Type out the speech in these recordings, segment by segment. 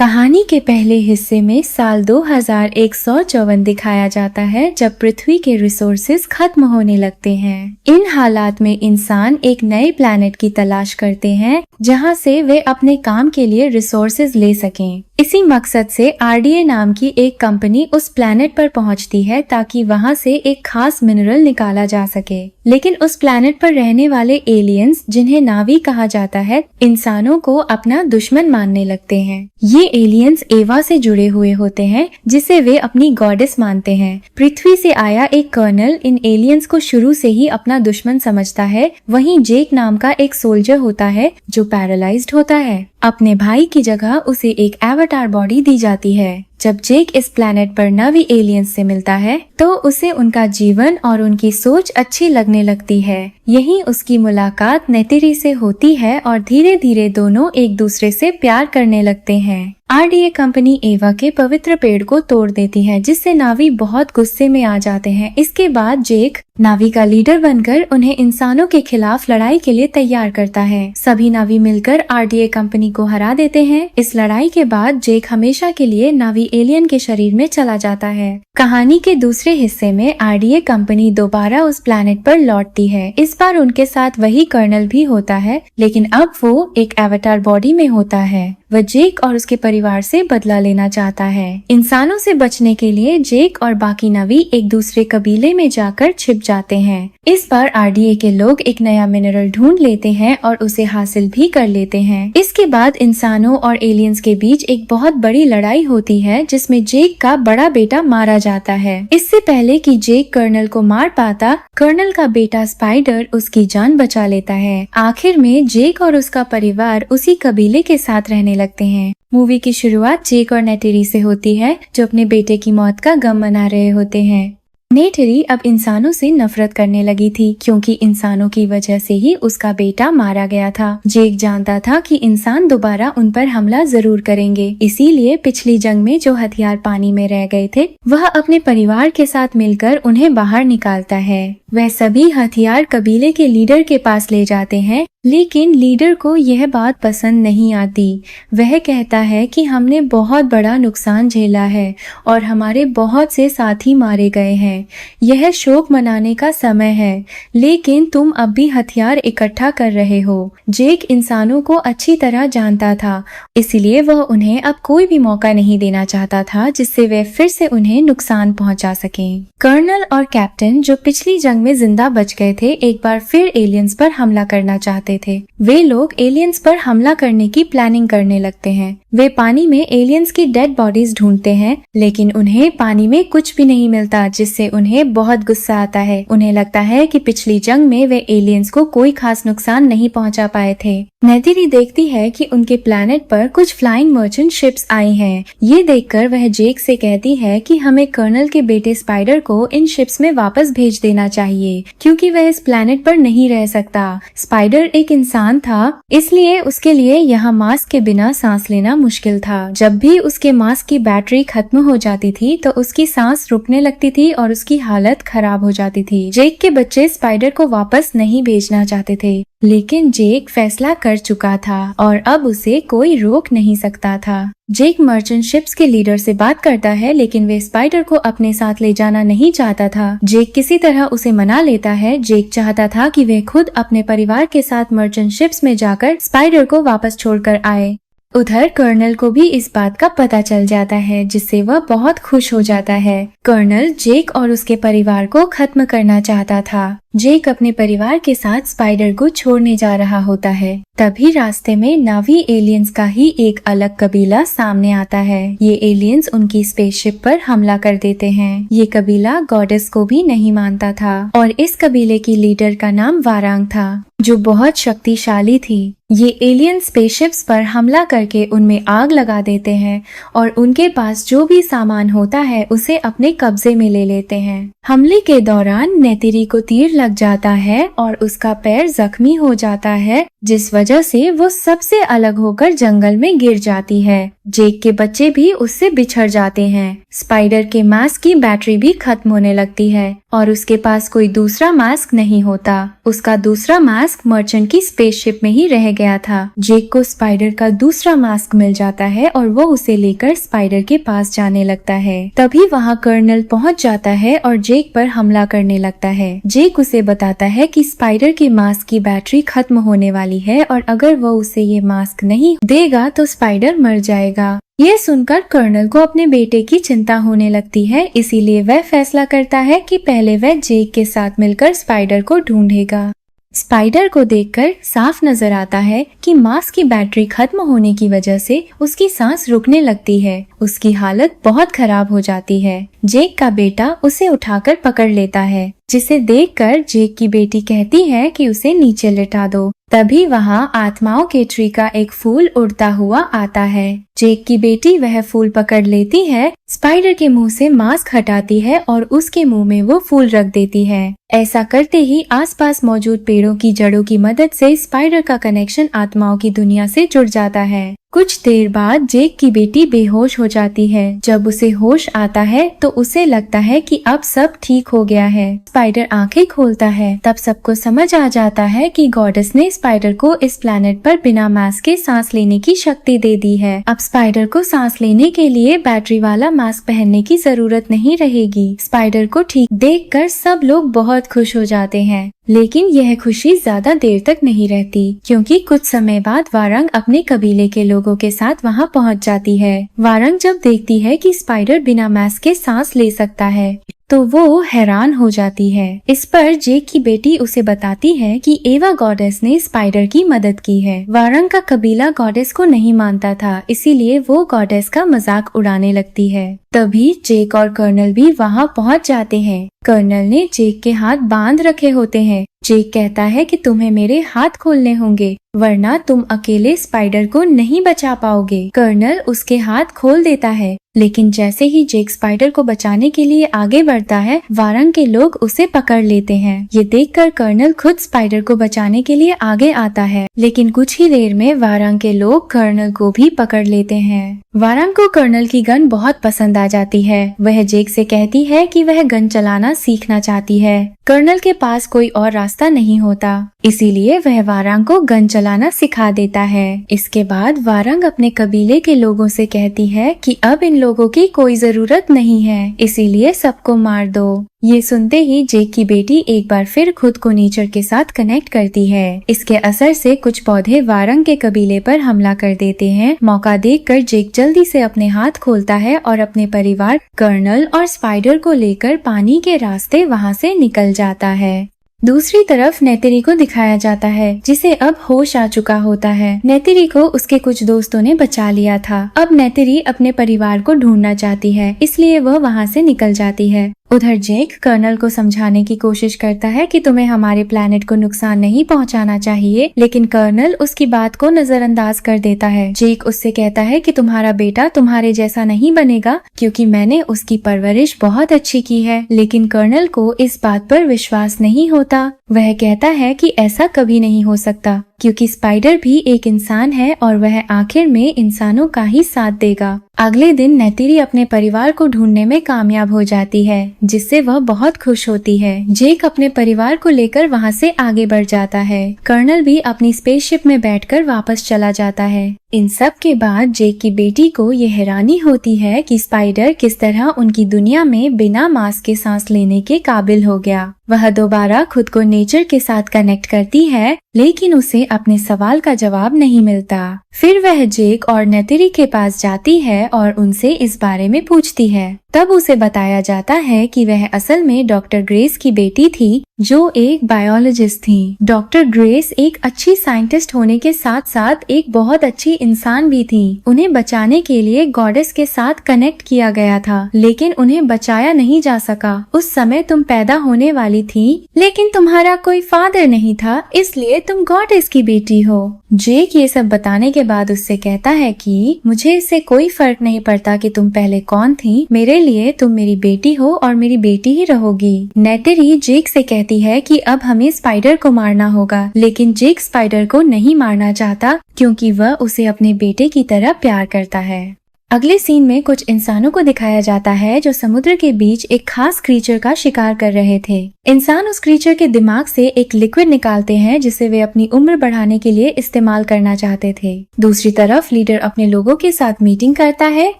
कहानी के पहले हिस्से में साल 2154 दिखाया जाता है जब पृथ्वी के रिसोर्सेज खत्म होने लगते हैं। इन हालात में इंसान एक नए प्लैनेट की तलाश करते हैं जहां से वे अपने काम के लिए रिसोर्सेज ले सकें। इसी मकसद से RDA नाम की एक कंपनी उस प्लैनेट पर पहुंचती है ताकि वहां से एक खास मिनरल निकाला जा सके। लेकिन उस प्लैनेट पर रहने वाले एलियंस, जिन्हें नावी कहा जाता है, इंसानों को अपना दुश्मन मानने लगते हैं। ये एलियंस एवा से जुड़े हुए होते हैं जिसे वे अपनी गॉडेस मानते हैं। पृथ्वी से आया एक कर्नल इन एलियंस को शुरू से ही अपना दुश्मन समझता है। वहीं जेक नाम का एक सोल्जर होता है जो पैरालाइज्ड होता है। अपने भाई की जगह उसे एक एवाटार बॉडी दी जाती है। जब जेक इस प्लैनेट पर नवी एलियंस से मिलता है तो उसे उनका जीवन और उनकी सोच अच्छी लगने लगती है। यहीं उसकी मुलाकात नेतिरी से होती है और धीरे धीरे दोनों एक दूसरे से प्यार करने लगते हैं। RDA कंपनी एवा के पवित्र पेड़ को तोड़ देती है, जिससे नावी बहुत गुस्से में आ जाते हैं। इसके बाद जेक नावी का लीडर बनकर उन्हें इंसानों के खिलाफ लड़ाई के लिए तैयार करता है। सभी नावी मिलकर RDA कंपनी को हरा देते हैं। इस लड़ाई के बाद जेक हमेशा के लिए नावी एलियन के शरीर में चला जाता है। कहानी के दूसरे हिस्से में RDA कंपनी दोबारा उस प्लैनेट पर लौटती है। इस बार उनके साथ वही कर्नल भी होता है, लेकिन अब वो एक एवाटार बॉडी में होता है। वह जेक और उसके परिवार से बदला लेना चाहता है। इंसानों से बचने के लिए जेक और बाकी नवी एक दूसरे कबीले में जाकर छिप जाते हैं। इस बार RDA के लोग एक नया मिनरल ढूंढ लेते हैं और उसे हासिल भी कर लेते हैं। इसके बाद इंसानों और एलियंस के बीच एक बहुत बड़ी लड़ाई होती है जिसमें जेक का बड़ा बेटा मारा जाता है। इससे पहले कि जेक कर्नल को मार पाता, कर्नल का बेटा स्पाइडर उसकी जान बचा लेता है। आखिर में जेक और उसका परिवार उसी कबीले के साथ रहने लगते हैं। मूवी की शुरुआत जेक और नेटेरी से होती है जो अपने बेटे की मौत का गम मना रहे होते हैं। नेटेरी अब इंसानों से नफरत करने लगी थी क्योंकि इंसानों की वजह से ही उसका बेटा मारा गया था। जेक जानता था कि इंसान दोबारा उन पर हमला जरूर करेंगे, इसीलिए पिछली जंग में जो हथियार पानी में रह गए थे वह अपने परिवार के साथ मिलकर उन्हें बाहर निकालता है। वह सभी हथियार कबीले के लीडर के पास ले जाते हैं, लेकिन लीडर को यह बात पसंद नहीं आती। वह कहता है कि हमने बहुत बड़ा नुकसान झेला है और हमारे बहुत से साथी मारे गए हैं। यह शोक मनाने का समय है, लेकिन तुम अब भी हथियार इकट्ठा कर रहे हो। जेक इंसानों को अच्छी तरह जानता था, इसलिए वह उन्हें अब कोई भी मौका नहीं देना चाहता था जिससे वे फिर से उन्हें नुकसान पहुंचा सकें। कर्नल और कैप्टन जो पिछली जंग में जिंदा बच गए थे, एक बार फिर एलियंस पर हमला करना चाहते थे। वे लोग एलियंस पर हमला करने की प्लानिंग करने लगते हैं। वे पानी में एलियंस की डेड बॉडीज ढूंढते हैं, लेकिन उन्हें पानी में कुछ भी नहीं मिलता, जिससे उन्हें बहुत गुस्सा आता है। उन्हें लगता है कि पिछली जंग में वे एलियंस को कोई खास नुकसान नहीं पहुंचा पाए थे। नेतिरी देखती है कि उनके प्लैनेट पर कुछ फ्लाइंग मर्चेंट शिप्स आई हैं। ये देखकर वह जेक से कहती है कि हमें कर्नल के बेटे स्पाइडर को इन शिप्स में वापस भेज देना चाहिए, क्योंकि वह इस प्लैनेट पर नहीं रह सकता। स्पाइडर एक इंसान था, इसलिए उसके लिए यहाँ मास्क के बिना सांस लेना मुश्किल था। जब भी उसके मास्क की बैटरी खत्म हो जाती थी तो उसकी सांस रुकने लगती थी और उसकी हालत खराब हो जाती थी। जेक के बच्चे स्पाइडर को वापस नहीं भेजना चाहते थे, लेकिन जेक फैसला कर चुका था और अब उसे कोई रोक नहीं सकता था। जेक मर्चेंट शिप्स के लीडर से बात करता है, लेकिन वे स्पाइडर को अपने साथ ले जाना नहीं चाहता था। जेक किसी तरह उसे मना लेता है। जेक चाहता था कि वे खुद अपने परिवार के साथ मर्चेंट शिप्स में जाकर स्पाइडर को वापस छोड़कर आए। उधर कर्नल को भी इस बात का पता चल जाता है, जिससे वह बहुत खुश हो जाता है। कर्नल जेक और उसके परिवार को खत्म करना चाहता था। जेक अपने परिवार के साथ स्पाइडर को छोड़ने जा रहा होता है। तभी रास्ते में नावी एलियंस का ही एक अलग कबीला सामने आता है। ये एलियंस उनकी स्पेसशिप पर हमला कर देते हैं। ये कबीला गॉडेस को भी नहीं मानता था और इस कबीले की लीडर का नाम वारांग था, जो बहुत शक्तिशाली थी। ये एलियन स्पेसशिप्स पर हमला करके उनमें आग लगा देते हैं और उनके पास जो भी सामान होता है उसे अपने कब्जे में ले लेते हैं। हमले के दौरान नेतिरी को तीर लग जाता है और उसका पैर जख्मी हो जाता है, जिस वजह से वो सबसे अलग होकर जंगल में गिर जाती है। जेक के बच्चे भी उससे बिछड़ जाते हैं। स्पाइडर के मास्क की बैटरी भी खत्म होने लगती है और उसके पास कोई दूसरा मास्क नहीं होता। उसका दूसरा मास्क मर्चेंट की स्पेसशिप में ही रह गया था। जेक को स्पाइडर का दूसरा मास्क मिल जाता है और वो उसे लेकर स्पाइडर के पास जाने लगता है। तभी वहाँ कर्नल पहुँच जाता है और जेक पर हमला करने लगता है। जेक उसे बताता है कि स्पाइडर के मास्क की बैटरी खत्म होने वाली है और अगर वो उसे ये मास्क नहीं देगा तो स्पाइडर मर जाएगा। ये सुनकर कर्नल को अपने बेटे की चिंता होने लगती है, इसीलिए वह फैसला करता है कि पहले वह जेक के साथ मिलकर स्पाइडर को ढूंढेगा। स्पाइडर को देखकर साफ नजर आता है कि मास्क की बैटरी खत्म होने की वजह से उसकी सांस रुकने लगती है। उसकी हालत बहुत खराब हो जाती है। जेक का बेटा उसे उठाकर पकड़ लेता है, जिसे देखकर जेक की बेटी कहती है कि उसे नीचे लेटा दो। तभी वहाँ आत्माओं के ट्री का एक फूल उड़ता हुआ आता है। जेक की बेटी वह फूल पकड़ लेती है, स्पाइडर के मुंह से मास्क हटाती है और उसके मुंह में वो फूल रख देती है। ऐसा करते ही आसपास मौजूद पेड़ों की जड़ों की मदद से स्पाइडर का कनेक्शन आत्माओं की दुनिया से जुड़ जाता है। कुछ देर बाद जेक की बेटी बेहोश हो जाती है। जब उसे होश आता है तो उसे लगता है कि अब सब ठीक हो गया है। स्पाइडर आंखें खोलता है, तब सबको समझ आ जाता है कि गॉडेस ने स्पाइडर को इस प्लैनेट पर बिना मास्क के सांस लेने की शक्ति दे दी है। अब स्पाइडर को सांस लेने के लिए बैटरी वाला मास्क पहनने की जरूरत नहीं रहेगी। स्पाइडर को ठीक देखकर सब लोग बहुत खुश हो जाते हैं, लेकिन यह खुशी ज्यादा देर तक नहीं रहती, क्योंकि कुछ समय बाद वारंग अपने कबीले के लोगों के साथ वहां पहुंच जाती है। वारंग जब देखती है कि स्पाइडर बिना मास्क के सांस ले सकता है तो वो हैरान हो जाती है। इस पर जेक की बेटी उसे बताती है कि एवा गॉडेस ने स्पाइडर की मदद की है। वारंग का कबीला गॉडेस को नहीं मानता था, इसीलिए वो गॉडेस का मजाक उड़ाने लगती है। तभी जेक और कर्नल भी वहां पहुंच जाते हैं। कर्नल ने जेक के हाथ बांध रखे होते हैं। जेक कहता है कि तुम्हें मेरे हाथ खोलने होंगे, वरना तुम अकेले स्पाइडर को नहीं बचा पाओगे। कर्नल उसके हाथ खोल देता है, लेकिन जैसे ही जेक स्पाइडर को बचाने के लिए आगे बढ़ता है, वारंग के लोग उसे पकड़ लेते हैं। ये देखकर कर्नल खुद स्पाइडर को बचाने के लिए आगे आता है, लेकिन कुछ ही देर में वारंग के लोग कर्नल को भी पकड़ लेते हैं। वारंग को कर्नल की गन बहुत पसंद आ जाती है। वह जेक से कहती है कि वह गन चलाना सीखना चाहती है। कर्नल के पास कोई और रास्ता नहीं होता, इसीलिए वह वारंग को गन चलाना सिखा देता है। इसके बाद वारंग अपने कबीले के लोगों से कहती है कि अब इन लोगों की कोई जरूरत नहीं है, इसीलिए सबको मार दो। ये सुनते ही जेक की बेटी एक बार फिर खुद को नेचर के साथ कनेक्ट करती है। इसके असर से कुछ पौधे वारंग के कबीले पर हमला कर देते हैं। मौका देखकर जेक जल्दी से अपने हाथ खोलता है और अपने परिवार कर्नल और स्पाइडर को लेकर पानी के रास्ते वहां से निकल जाता है। दूसरी तरफ नेतिरी को दिखाया जाता है, जिसे अब होश आ चुका होता है। नेतिरी को उसके कुछ दोस्तों ने बचा लिया था। अब नेतिरी अपने परिवार को ढूंढना चाहती है, इसलिए वह वहां से निकल जाती है। उधर जेक कर्नल को समझाने की कोशिश करता है कि तुम्हें हमारे प्लेनेट को नुकसान नहीं पहुंचाना चाहिए, लेकिन कर्नल उसकी बात को नजरअंदाज कर देता है। जेक उससे कहता है कि तुम्हारा बेटा तुम्हारे जैसा नहीं बनेगा, क्योंकि मैंने उसकी परवरिश बहुत अच्छी की है। लेकिन कर्नल को इस बात पर विश्वास नहीं होता। वह कहता है कि ऐसा कभी नहीं हो सकता, क्योंकि स्पाइडर भी एक इंसान है और वह आखिर में इंसानों का ही साथ देगा। अगले दिन नेतिरी अपने परिवार को ढूंढने में कामयाब हो जाती है, जिससे वह बहुत खुश होती है। जेक अपने परिवार को लेकर वहां से आगे बढ़ जाता है। कर्नल भी अपनी स्पेसशिप में बैठकर वापस चला जाता है। इन सब के बाद जेक की बेटी को ये हैरानी होती है कि स्पाइडर किस तरह उनकी दुनिया में बिना मास्क के सांस लेने के काबिल हो गया। वह दोबारा खुद को नेचर के साथ कनेक्ट करती है, लेकिन उसे अपने सवाल का जवाब नहीं मिलता। फिर वह जेक और नेतिरी के पास जाती है और उनसे इस बारे में पूछती है। तब उसे बताया जाता है कि वह असल में डॉक्टर ग्रेस की बेटी थी, जो एक बायोलॉजिस्ट थी। डॉक्टर ग्रेस एक अच्छी साइंटिस्ट होने के साथ साथ एक बहुत अच्छी इंसान भी थी। उन्हें बचाने के लिए गॉडेस के साथ कनेक्ट किया गया था, लेकिन उन्हें बचाया नहीं जा सका। उस समय तुम पैदा होने वाली वाली थी, लेकिन तुम्हारा कोई फादर नहीं था, इसलिए तुम गॉडेस की बेटी हो। जेक ये सब बताने के बाद उससे कहता है कि मुझे इससे कोई फर्क नहीं पड़ता कि तुम पहले कौन थी, मेरे लिए तुम मेरी बेटी हो और मेरी बेटी ही रहोगी। नेटेरी जेक से कहती है कि अब हमें स्पाइडर को मारना होगा, लेकिन जेक स्पाइडर को नहीं मारना चाहता क्योंकि वह उसे अपने बेटे की तरह प्यार करता है। अगले सीन में कुछ इंसानों को दिखाया जाता है जो समुद्र के बीच एक खास क्रीचर का शिकार कर रहे थे। इंसान उस क्रीचर के दिमाग से एक लिक्विड निकालते हैं जिसे वे अपनी उम्र बढ़ाने के लिए इस्तेमाल करना चाहते थे। दूसरी तरफ लीडर अपने लोगों के साथ मीटिंग करता है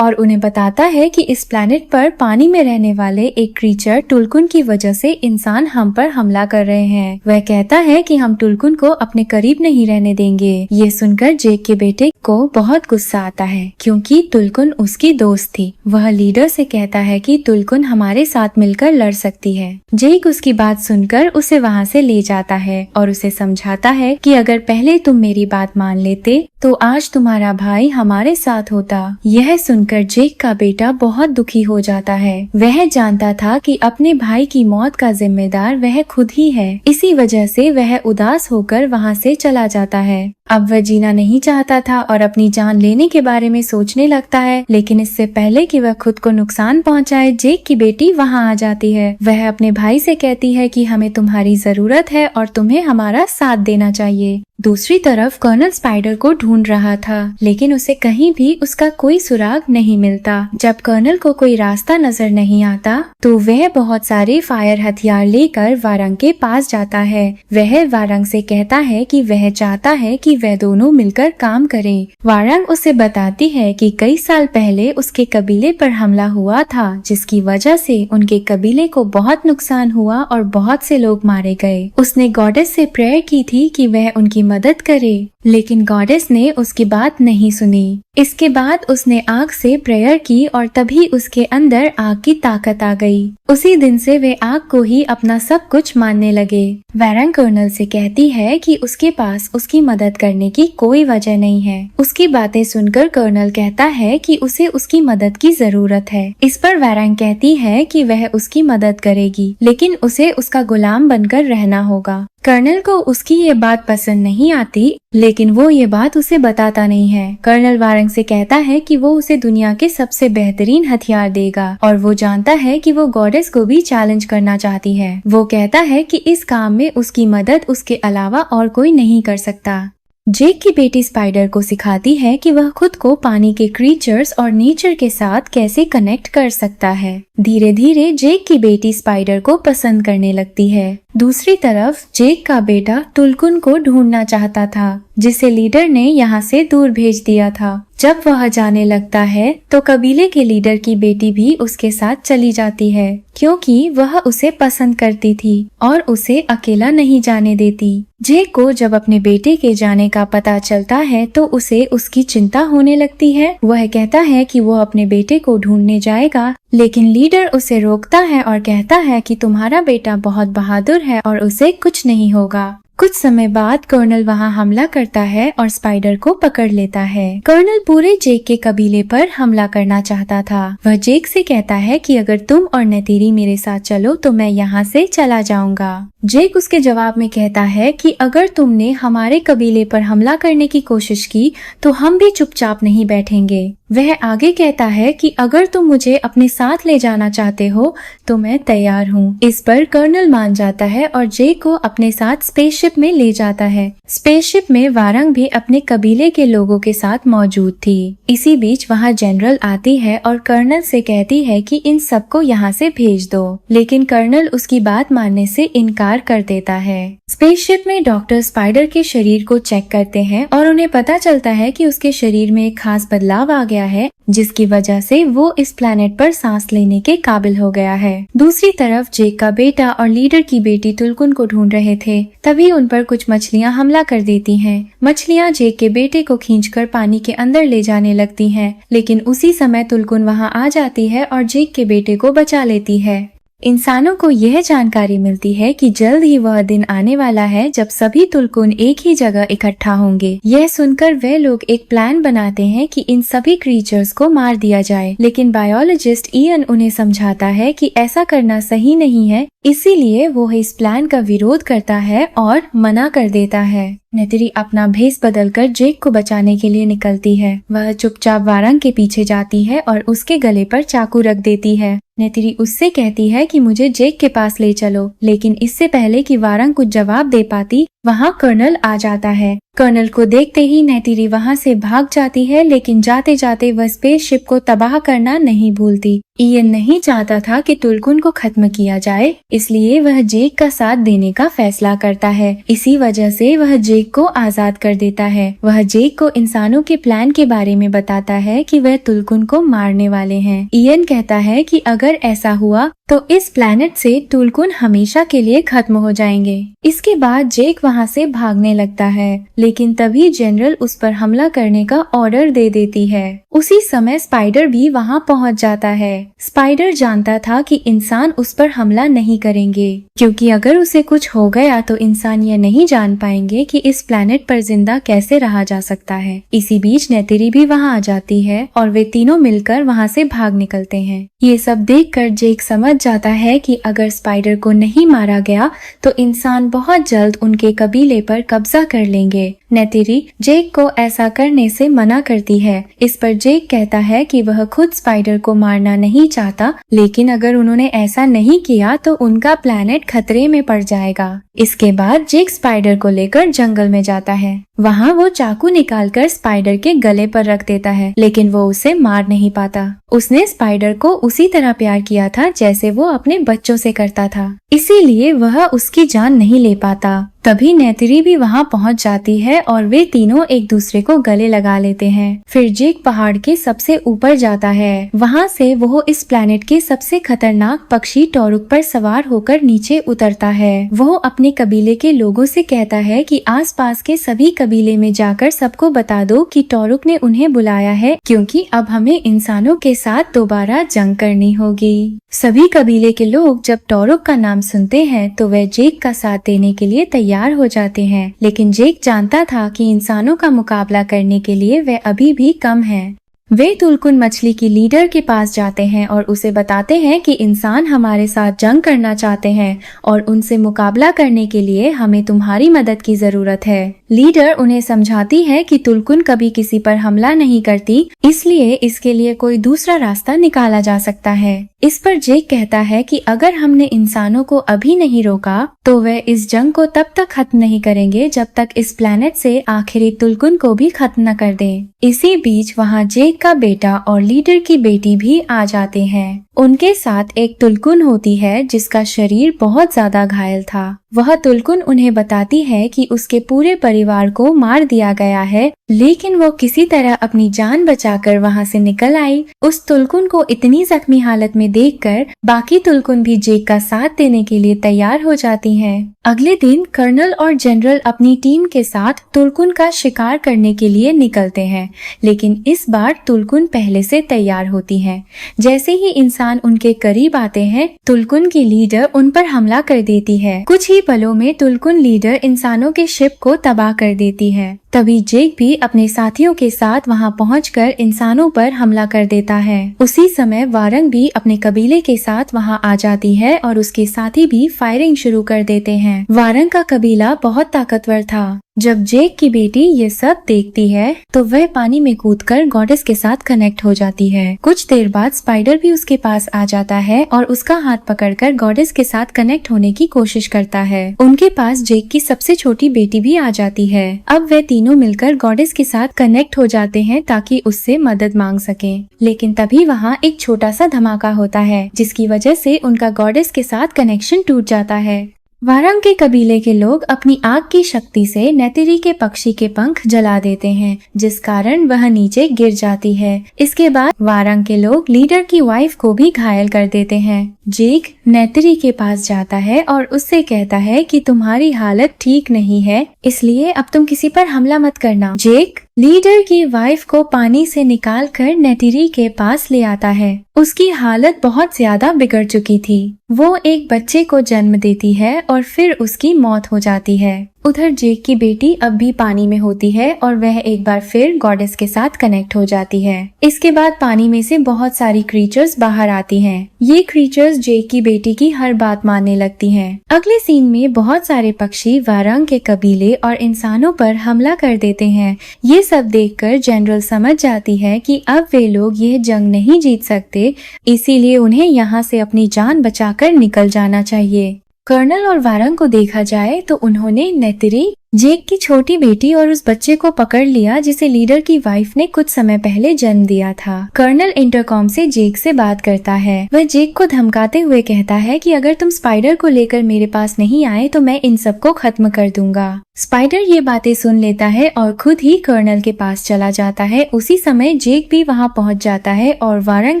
और उन्हें बताता है कि इस प्लैनेट पर पानी में रहने वाले एक क्रीचर टुलकुन की वजह से इंसान हम पर हमला कर रहे हैं। वह कहता है कि हम टुलकुन को अपने करीब नहीं रहने देंगे। ये सुनकर जेक के बेटे को बहुत गुस्सा आता है क्योंकि टुलकुन उसकी दोस्त थी। वह लीडर से कहता है कि टुलकुन हमारे साथ मिलकर लड़ सकती है। जेक उसकी बात सुनकर उसे वहाँ से ले जाता है और उसे समझाता है कि अगर पहले तुम मेरी बात मान लेते तो आज तुम्हारा भाई हमारे साथ होता। यह सुनकर जेक का बेटा बहुत दुखी हो जाता है। वह जानता था कि अपने भाई की मौत का जिम्मेदार वह खुद ही है, इसी वजह से वह उदास होकर वहाँ से चला जाता है। अब वह जीना नहीं चाहता था और अपनी जान लेने के बारे में सोचने लगता है, लेकिन इससे पहले कि वह खुद को नुकसान पहुंचाए, जेक की बेटी वहां आ जाती है। वह अपने भाई से कहती है कि हमें तुम्हारी जरूरत है और तुम्हें हमारा साथ देना चाहिए। दूसरी तरफ कर्नल स्पाइडर को ढूंढ रहा था, लेकिन उसे कहीं भी उसका कोई सुराग नहीं मिलता। जब कर्नल को कोई रास्ता नजर नहीं आता तो वह बहुत सारे फायर हथियार लेकर वारंग के पास जाता है। वह वारंग से कहता है कि वह चाहता है कि वह दोनों मिलकर काम करें। वारंग उसे बताती है कि कई साल पहले उसके कबीले पर हमला हुआ था, जिसकी वजह से उनके कबीले को बहुत नुकसान हुआ और बहुत से लोग मारे गए। उसने गॉडेस से प्रेयर की थी कि वह उनकी मदद करे, लेकिन गॉडेस ने उसकी बात नहीं सुनी। इसके बाद उसने आग से प्रेयर की और तभी उसके अंदर आग की ताकत आ गई। उसी दिन से वे आग को ही अपना सब कुछ मानने लगे। वारंग कर्नल से कहती है कि उसके पास उसकी मदद करने की कोई वजह नहीं है। उसकी बातें सुनकर कर्नल कहता है कि उसे उसकी मदद की जरूरत है। इस पर वारंग कहती है कि वह उसकी मदद करेगी, लेकिन उसे उसका गुलाम बनकर रहना होगा। कर्नल को उसकी ये बात पसंद नहीं आती, लेकिन वो ये बात उसे बताता नहीं है। कर्नल वारंग से कहता है कि वो उसे दुनिया के सबसे बेहतरीन हथियार देगा और वो जानता है कि वो गॉडेस को भी चैलेंज करना चाहती है। वो कहता है कि इस काम में उसकी मदद उसके अलावा और कोई नहीं कर सकता। जेक की बेटी स्पाइडर को सिखाती है कि वह खुद को पानी के क्रीचर्स और नेचर के साथ कैसे कनेक्ट कर सकता है। धीरे धीरे जेक की बेटी स्पाइडर को पसंद करने लगती है। दूसरी तरफ जेक का बेटा टुलकुन को ढूंढना चाहता था, जिसे लीडर ने यहाँ से दूर भेज दिया था। जब वह जाने लगता है तो कबीले के लीडर की बेटी भी उसके साथ चली जाती है, क्योंकि वह उसे पसंद करती थी और उसे अकेला नहीं जाने देती। जेक को जब अपने बेटे के जाने का पता चलता है तो उसे उसकी चिंता होने लगती है। वह कहता है कि वो अपने बेटे को ढूंढने जाएगा, लेकिन लीडर उसे रोकता है और कहता है कि तुम्हारा बेटा बहुत बहादुर है और उसे कुछ नहीं होगा। कुछ समय बाद कर्नल वहां हमला करता है और स्पाइडर को पकड़ लेता है। कर्नल पूरे जेक के कबीले पर हमला करना चाहता था। वह जेक से कहता है कि अगर तुम और नेतेरी मेरे साथ चलो तो मैं यहाँ से चला जाऊंगा। जेक उसके जवाब में कहता है कि अगर तुमने हमारे कबीले पर हमला करने की कोशिश की तो हम भी चुपचाप नहीं बैठेंगे। वह आगे कहता है कि अगर तुम मुझे अपने साथ ले जाना चाहते हो तो मैं तैयार हूँ। इस पर कर्नल मान जाता है और जेक को अपने साथ स्पेसशिप में ले जाता है। स्पेसशिप में वारंग भी अपने कबीले के लोगों के साथ मौजूद थी। इसी बीच वहाँ जनरल आती है और कर्नल से कहती है कि इन सबको यहाँ से भेज दो, लेकिन कर्नल उसकी बात मानने से इनकार कर देता है। स्पेसशिप में डॉक्टर स्पाइडर के शरीर को चेक करते हैं और उन्हें पता चलता है कि उसके शरीर में एक खास बदलाव आ गया है, जिसकी वजह से वो इस प्लेनेट पर सांस लेने के काबिल हो गया है। दूसरी तरफ जेक का बेटा और लीडर की बेटी टुलकुन को ढूंढ रहे थे, तभी उन पर कुछ मछलियां हमला कर देती हैं। मछलियां जेक के बेटे को खींचकर पानी के अंदर ले जाने लगती हैं, लेकिन उसी समय टुलकुन वहां आ जाती है और जेक के बेटे को बचा लेती है। इंसानों को यह जानकारी मिलती है कि जल्द ही वह दिन आने वाला है जब सभी तुलकुन एक ही जगह इकट्ठा होंगे। यह सुनकर वे लोग एक प्लान बनाते हैं कि इन सभी क्रीचर्स को मार दिया जाए, लेकिन बायोलॉजिस्ट इयन उन्हें समझाता है कि ऐसा करना सही नहीं है, इसीलिए वो इस प्लान का विरोध करता है और मना कर देता है। नेतरी अपना भेस बदलकर जेक को बचाने के लिए निकलती है। वह चुपचाप वारंग के पीछे जाती है और उसके गले पर चाकू रख देती है। नेतरी उससे कहती है कि मुझे जेक के पास ले चलो, लेकिन इससे पहले कि वारंग कुछ जवाब दे पाती, वहाँ कर्नल आ जाता है। कर्नल को देखते ही नेतरी वहाँ से भाग जाती है, लेकिन जाते जाते वह स्पेसशिप को तबाह करना नहीं भूलती। इयन नहीं चाहता था कि तुलकुन को खत्म किया जाए, इसलिए वह जेक का साथ देने का फैसला करता है। इसी वजह से वह जेक को आजाद कर देता है। वह जेक को इंसानों के प्लान के बारे में बताता है कि वह तुलकुन को मारने वाले हैं। इयन कहता है कि अगर ऐसा हुआ तो इस प्लैनेट से तुलकुन हमेशा के लिए खत्म हो जाएंगे। इसके बाद जेक वहाँ से भागने लगता है, लेकिन तभी जनरल उस पर हमला करने का ऑर्डर दे देती है। उसी समय स्पाइडर भी वहाँ पहुँच जाता है। स्पाइडर जानता था कि इंसान उस पर हमला नहीं करेंगे, क्योंकि अगर उसे कुछ हो गया तो इंसान यह नहीं जान पाएंगे कि इस प्लैनेट पर जिंदा कैसे रहा जा सकता है। इसी बीच नेतरी भी वहाँ आ जाती है और वे तीनों मिलकर वहाँ से भाग निकलते हैं। ये सब देखकर जेक समझ जाता है कि अगर स्पाइडर को नहीं मारा गया तो इंसान बहुत जल्द उनके कबीले पर कब्जा कर लेंगे। नेतरी जेक को ऐसा करने से मना करती है। इस पर जेक कहता है कि वह खुद स्पाइडर को मारना नहीं चाहता, लेकिन अगर उन्होंने ऐसा नहीं किया तो उनका प्लैनेट खतरे में पड़ जाएगा। इसके बाद जेक स्पाइडर को लेकर जंगल में जाता है। वहाँ वो चाकू निकालकर स्पाइडर के गले पर रख देता है, लेकिन वो उसे मार नहीं पाता। उसने स्पाइडर को उसी तरह प्यार किया था जैसे वो अपने बच्चों से करता था, इसीलिए वह उसकी जान नहीं ले पाता। तभी नेतरी भी वहाँ पहुँच जाती है और वे तीनों एक दूसरे को गले लगा लेते हैं। फिर जेक पहाड़ के सबसे ऊपर जाता है। वहाँ से वो इस प्लैनेट के सबसे खतरनाक पक्षी टोरुक पर सवार होकर नीचे उतरता है। वो अपने कबीले के लोगों से कहता है कि आसपास के सभी कबीले में जाकर सबको बता दो कि टोरुक ने उन्हें बुलाया है, क्योंकि अब हमें इंसानों के साथ दोबारा जंग करनी होगी। सभी कबीले के लोग जब टोरुक का नाम सुनते हैं तो वे जेक का साथ देने के लिए तैयार हो जाते हैं, लेकिन जेक जानता था कि इंसानों का मुकाबला करने के लिए वे अभी भी कम हैं। वे तुलकुन मछली की लीडर के पास जाते हैं और उसे बताते हैं कि इंसान हमारे साथ जंग करना चाहते हैं और उनसे मुकाबला करने के लिए हमें तुम्हारी मदद की जरूरत है। लीडर उन्हें समझाती है कि तुलकुन कभी किसी पर हमला नहीं करती, इसलिए इसके लिए कोई दूसरा रास्ता निकाला जा सकता है। इस पर जेक कहता है कि अगर हमने इंसानों को अभी नहीं रोका तो वे इस जंग को तब तक खत्म नहीं करेंगे जब तक इस प्लैनेट से आखिरी तुलकुन को भी खत्म न कर दें। इसी बीच वहाँ जेक का बेटा और लीडर की बेटी भी आ जाते हैं। उनके साथ एक तुलकुन होती है जिसका शरीर बहुत ज्यादा घायल था। वह तुलकुन उन्हें बताती है कि उसके पूरे परिवार को मार दिया गया है, लेकिन वो किसी तरह अपनी जान बचाकर वहाँ से निकल आई। उस तुलकुन को इतनी जख्मी हालत में देखकर बाकी तुलकुन भी जेक का साथ देने के लिए तैयार हो जाती हैं। अगले दिन कर्नल और जनरल अपनी टीम के साथ तुलकुन का शिकार करने के लिए निकलते हैं, लेकिन इस बार तुलकुन पहले से तैयार होती हैं। जैसे ही इंसान उनके करीब आते हैं, तुलकुन की लीडर उन पर हमला कर देती है। कुछ ही पलों में तुलकुन लीडर इंसानों के शिप को तबाह कर देती है। तभी जेक भी अपने साथियों के साथ वहां पहुंचकर इंसानों पर हमला कर देता है। उसी समय वारंग भी अपने कबीले के साथ वहां आ जाती है और उसके साथी भी फायरिंग शुरू कर देते हैं। वारंग का कबीला बहुत ताकतवर था। जब जेक की बेटी ये सब देखती है तो वह पानी में कूदकर गॉडेस के साथ कनेक्ट हो जाती है। कुछ देर बाद स्पाइडर भी उसके पास आ जाता है और उसका हाथ पकड़कर गॉडेस के साथ कनेक्ट होने की कोशिश करता है। उनके पास जेक की सबसे छोटी बेटी भी आ जाती है। अब वे तीनों मिलकर गॉडेस के साथ कनेक्ट हो जाते हैं ताकि उससे मदद मांग सकें। लेकिन तभी वहाँ एक छोटा सा धमाका होता है जिसकी वजह से उनका गॉडेस के साथ कनेक्शन टूट जाता है। वारंग के कबीले के लोग अपनी आग की शक्ति से नेतरी के पक्षी के पंख जला देते हैं, जिस कारण वह नीचे गिर जाती है। इसके बाद वारंग के लोग लीडर की वाइफ को भी घायल कर देते हैं। जेक नेतरी के पास जाता है और उससे कहता है कि तुम्हारी हालत ठीक नहीं है, इसलिए अब तुम किसी पर हमला मत करना। जेक लीडर की वाइफ को पानी से निकालकर नेटिरी के पास ले आता है। उसकी हालत बहुत ज्यादा बिगड़ चुकी थी। वो एक बच्चे को जन्म देती है और फिर उसकी मौत हो जाती है। उधर जेक की बेटी अब भी पानी में होती है और वह एक बार फिर गॉडेस के साथ कनेक्ट हो जाती है। इसके बाद पानी में से बहुत सारी क्रीचर्स बाहर आती हैं। ये क्रीचर्स जेक की बेटी की हर बात मानने लगती हैं। अगले सीन में बहुत सारे पक्षी वारंग के कबीले और इंसानों पर हमला कर देते हैं। ये सब देखकर जनरल समझ जाती है कि अब वे लोग यह जंग नहीं जीत सकते, इसीलिए उन्हें यहाँ से अपनी जान बचाकर निकल जाना चाहिए। कर्नल और वारंग को देखा जाए तो उन्होंने नेतिरी, जेक की छोटी बेटी और उस बच्चे को पकड़ लिया जिसे लीडर की वाइफ ने कुछ समय पहले जन्म दिया था। कर्नल इंटरकॉम से जेक से बात करता है। वह जेक को धमकाते हुए कहता है कि अगर तुम स्पाइडर को लेकर मेरे पास नहीं आए तो मैं इन सबको खत्म कर दूंगा। स्पाइडर ये बातें सुन लेता है और खुद ही कर्नल के पास चला जाता है। उसी समय जेक भी वहाँ पहुँच जाता है और वारंग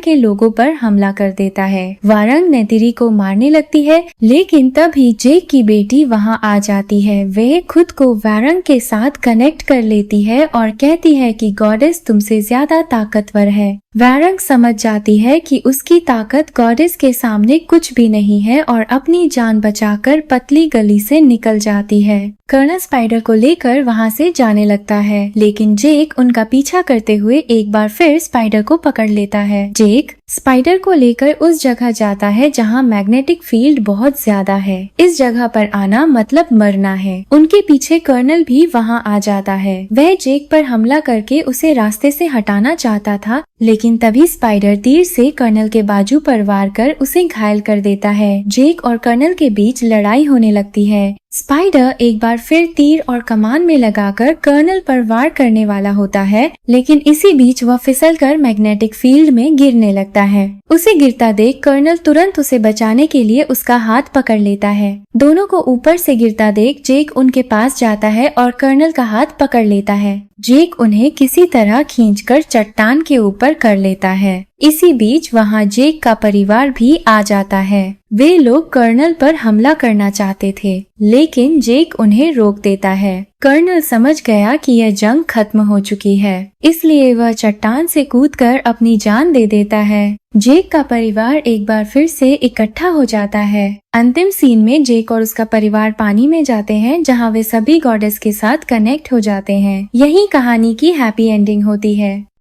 के लोगों पर हमला कर देता है। वारंग नेतिरी को मारने लगती है, लेकिन तभी जेक की बेटी वहाँ आ जाती है। वह खुद को वारंग के साथ कनेक्ट कर लेती है और कहती है कि गॉडेस तुमसे ज्यादा ताकतवर है। वारंग समझ जाती है कि उसकी ताकत गॉडेस के सामने कुछ भी नहीं है और अपनी जान बचाकर पतली गली से निकल जाती है। कर्नल स्पाइडर को लेकर वहां से जाने लगता है, लेकिन जेक उनका पीछा करते हुए एक बार फिर स्पाइडर को पकड़ लेता है। जेक स्पाइडर को लेकर उस जगह जाता है जहां मैग्नेटिक फील्ड बहुत ज्यादा है। इस जगह पर आना मतलब मरना है। उनके पीछे कर्नल भी वहां आ जाता है। वह जेक पर हमला करके उसे रास्ते से हटाना चाहता था, लेकिन तभी स्पाइडर तीर से कर्नल के बाजू पर वार कर उसे घायल कर देता है। जेक और कर्नल के बीच लड़ाई होने लगती है। स्पाइडर एक बार फिर तीर और कमान में लगाकर कर्नल पर वार करने वाला होता है, लेकिन इसी बीच वह फिसलकर मैग्नेटिक फील्ड में गिरने लगता है। उसे गिरता देख कर्नल तुरंत उसे बचाने के लिए उसका हाथ पकड़ लेता है। दोनों को ऊपर से गिरता देख जेक उनके पास जाता है और कर्नल का हाथ पकड़ लेता है। जेक उन्हें किसी तरह खींचकर चट्टान के ऊपर कर लेता है। इसी बीच वहां जेक का परिवार भी आ जाता है। वे लोग कर्नल पर हमला करना चाहते थे, लेकिन जेक उन्हें रोक देता है। कर्नल समझ गया कि यह जंग खत्म हो चुकी है, इसलिए वह चट्टान से कूदकर अपनी जान दे देता है। जेक का परिवार एक बार फिर से इकट्ठा हो जाता है। अंतिम सीन में जेक और उसका परिवार पानी में जाते हैं, जहां वे सभी गॉडेस के साथ कनेक्ट हो जाते हैं। यही कहानी की हैप्पी एंडिंग होती है।